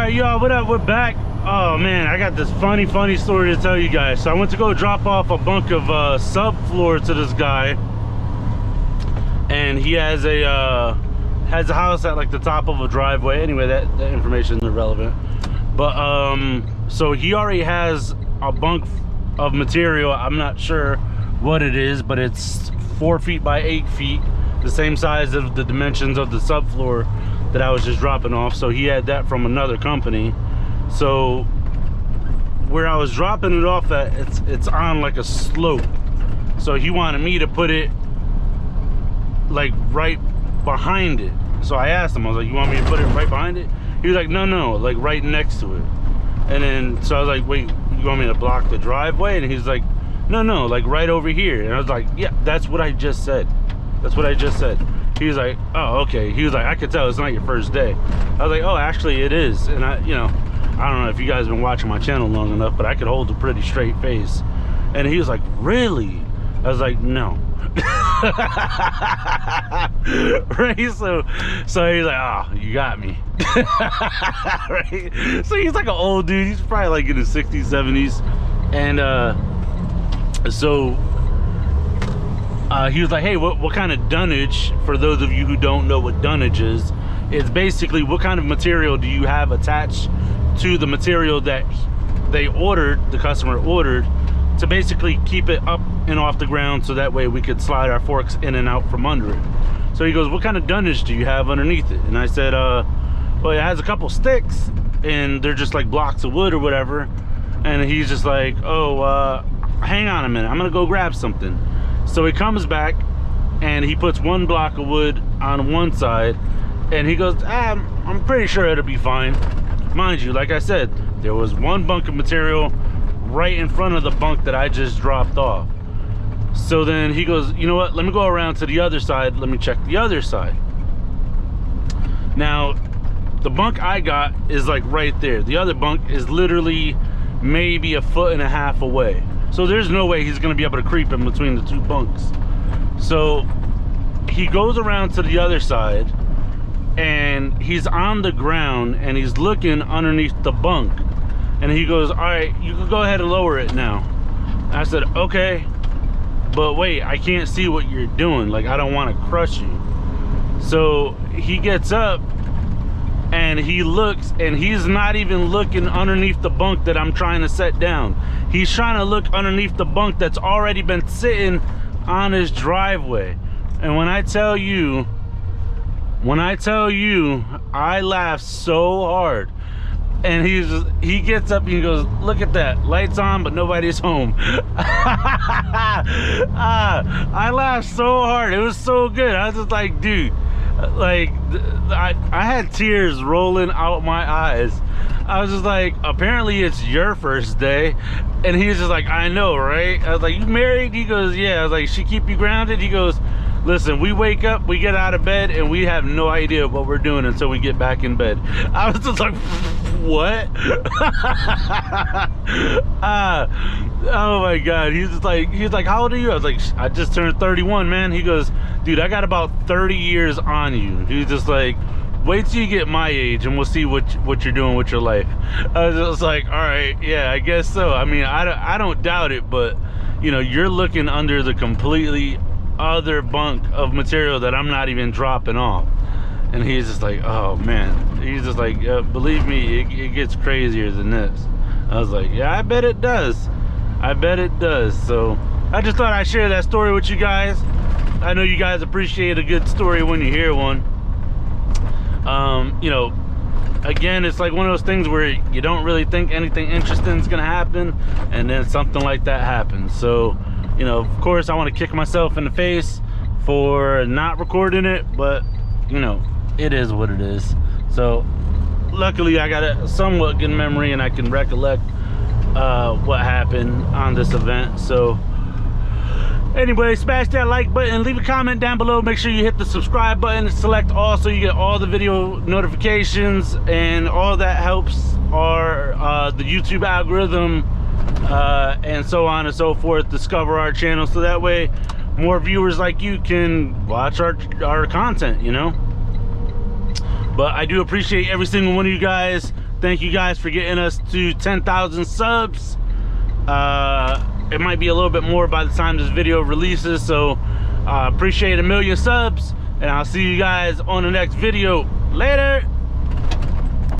Alright, y'all, what up? We're back. Oh man, I got this funny story to tell you guys. So I went to go drop off a bunk of subfloor to this guy, and he has a house at like the top of a driveway. Anyway, that information is irrelevant. But so he already has a bunk of material. I'm not sure what it is, but it's 4 feet by 8 feet, the same size of the dimensions of the subfloor that I was just dropping off. So he had that from another company. So where I was dropping it off at, it's on like a slope. So he wanted me to put it like right behind it. So I asked him, I was like, you want me to put it right behind it? He was like, no, like right next to it. And then so I was like, wait, you want me to block the driveway? And he's like, no, like right over here. And I was like, yeah, that's what I just said. That's what I just said. He was like, oh, okay. He was like, I could tell it's not your first day. I was like, oh, actually it is. And I don't know if you guys have been watching my channel long enough, but I could hold a pretty straight face. And he was like, really? I was like, no. Right? So he's like, oh, you got me. Right? So he's like an old dude. He's probably like in his 60s, 70s. And so he was like, hey, what kind of dunnage, for those of you who don't know what dunnage is, it's basically what kind of material do you have attached to the material that they ordered, the customer ordered, to basically keep it up and off the ground, so that way we could slide our forks in and out from under it. So he goes, what kind of dunnage do you have underneath it? And I said, well, it has a couple sticks and they're just like blocks of wood or whatever. And he's just like, oh, hang on a minute, I'm gonna go grab something. So he comes back and he puts one block of wood on one side, and he goes, I'm pretty sure it'll be fine. Mind you, like I said, there was one bunk of material right in front of the bunk that I just dropped off. So then he goes, you know what, let me go around to the other side, let me check the other side. Now the bunk I got is like right there. The other bunk is literally maybe 1.5 feet away. So there's no way he's gonna be able to creep in between the two bunks. So he goes around to the other side, and he's on the ground and he's looking underneath the bunk. And he goes, all right, you can go ahead and lower it now. And I said, okay, but wait, I can't see what you're doing. Like, I don't want to crush you. So he gets up and he looks, and he's not even looking underneath the bunk that I'm trying to set down. He's trying to look underneath the bunk that's already been sitting on his driveway. And when I tell you, I laughed so hard. And he gets up and he goes, look at that, lights on but nobody's home. I laughed so hard, it was so good. I was just like, dude, like I had tears rolling out my eyes. I was just like, apparently it's your first day. And he was just like, I know, right? I was like, you married? He goes, yeah. I was like, she keep you grounded? He goes, listen, we wake up, we get out of bed, and we have no idea what we're doing until we get back in bed. I was just like, what? Oh my God. He's like, how old are you? I was like, I just turned 31, man. He goes, dude, I got about 30 years on you. He's just like, wait till you get my age and we'll see what you're doing with your life. I was just like, all right, yeah, I guess so. I mean, I don't doubt it, but you know, you're looking under the completely other bunk of material that I'm not even dropping off. And he's just like, oh man. He's just like, believe me, it gets crazier than this. I was like, yeah, I bet it does. I bet it does. So I just thought I'd share that story with you guys. I know you guys appreciate a good story when you hear one. You know, again, it's like one of those things where you don't really think anything interesting is gonna happen, and then something like that happens. So, you know, of course I want to kick myself in the face for not recording it, but you know, it is what it is. So luckily I got a somewhat good memory and I can recollect what happened on this event. So anyway, smash that like button, leave a comment down below, make sure you hit the subscribe button, select all so you get all the video notifications, and all that helps our the YouTube algorithm and so on and so forth discover our channel, so that way more viewers like you can watch our content, you know. But I do appreciate every single one of you guys Thank you guys for getting us to 10,000 subs. It might be a little bit more by the time this video releases, so appreciate 1 million subs, and I'll see you guys on the next video. Later.